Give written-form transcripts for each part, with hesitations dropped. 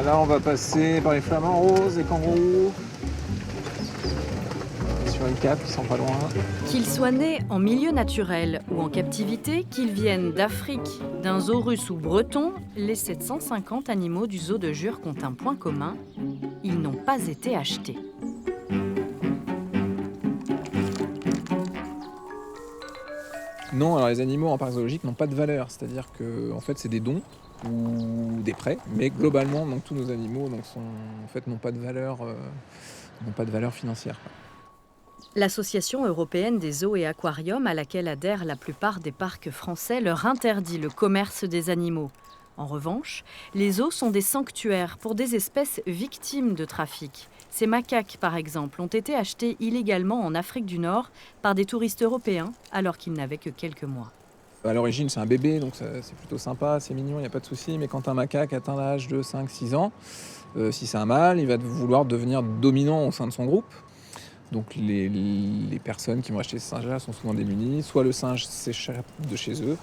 Là, on va passer par les flamants roses, les kangourous. Sur une cape, qui sont pas loin. Qu'ils soient nés en milieu naturel ou en captivité, qu'ils viennent d'Afrique, d'un zoo russe ou breton, les 750 animaux du zoo de Jurques ont un point commun, ils n'ont pas été achetés. Non, alors les animaux en parc zoologique n'ont pas de valeur, c'est-à-dire que en fait c'est des dons ou des prêts, mais globalement donc tous nos animaux n'ont pas de valeur, n'ont pas de valeur financière, quoi. L'Association européenne des zoos et aquariums, à laquelle adhèrent la plupart des parcs français, leur interdit le commerce des animaux. En revanche, les zoos sont des sanctuaires pour des espèces victimes de trafic. Ces macaques, par exemple, ont été achetés illégalement en Afrique du Nord par des touristes européens alors qu'ils n'avaient que quelques mois. À l'origine c'est un bébé, donc c'est plutôt sympa, c'est mignon, il n'y a pas de souci, mais quand un macaque atteint l'âge de 5-6 ans, si c'est un mâle, il va vouloir devenir dominant au sein de son groupe. Donc les personnes qui vont acheter ce singe-là sont souvent démunies. Soit le singe s'échappe de chez eux,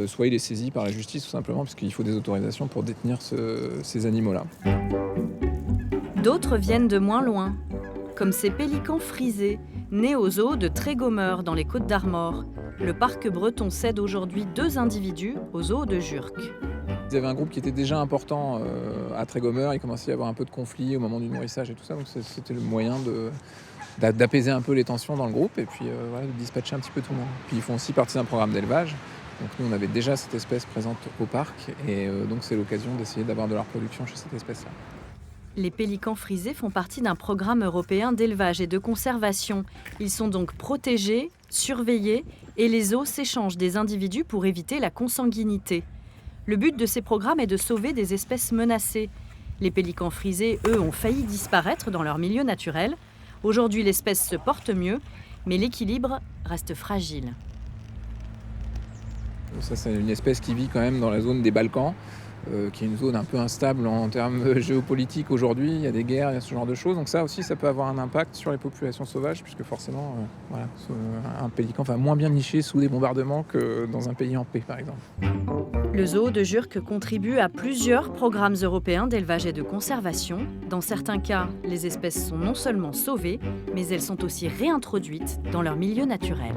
soit il est saisi par la justice tout simplement, parce qu'il faut des autorisations pour détenir ces animaux-là. D'autres viennent de moins loin, comme ces pélicans frisés, nés au zoo de Trégomeur dans les Côtes-d'Armor. Le parc breton cède aujourd'hui 2 individus au zoo de Jurques. Ils avaient un groupe qui était déjà important à Trégomeur, il commençait à y avoir un peu de conflit au moment du nourrissage et tout ça, donc c'était le moyen d'apaiser un peu les tensions dans le groupe et puis voilà, de dispatcher un petit peu tout le monde. Puis ils font aussi partie d'un programme d'élevage. Donc nous on avait déjà cette espèce présente au parc et donc c'est l'occasion d'essayer d'avoir de la reproduction chez cette espèce-là. Les pélicans frisés font partie d'un programme européen d'élevage et de conservation. Ils sont donc protégés, surveillés et les zoos s'échangent des individus pour éviter la consanguinité. Le but de ces programmes est de sauver des espèces menacées. Les pélicans frisés, eux, ont failli disparaître dans leur milieu naturel. Aujourd'hui, l'espèce se porte mieux, mais l'équilibre reste fragile. Ça, c'est une espèce qui vit quand même dans la zone des Balkans, qui est une zone un peu instable en termes géopolitiques aujourd'hui. Il y a des guerres, il y a ce genre de choses. Donc ça aussi, ça peut avoir un impact sur les populations sauvages, puisque forcément, un pélican va moins bien nicher sous des bombardements que dans un pays en paix, par exemple. Le zoo de Jurques contribue à plusieurs programmes européens d'élevage et de conservation. Dans certains cas, les espèces sont non seulement sauvées, mais elles sont aussi réintroduites dans leur milieu naturel.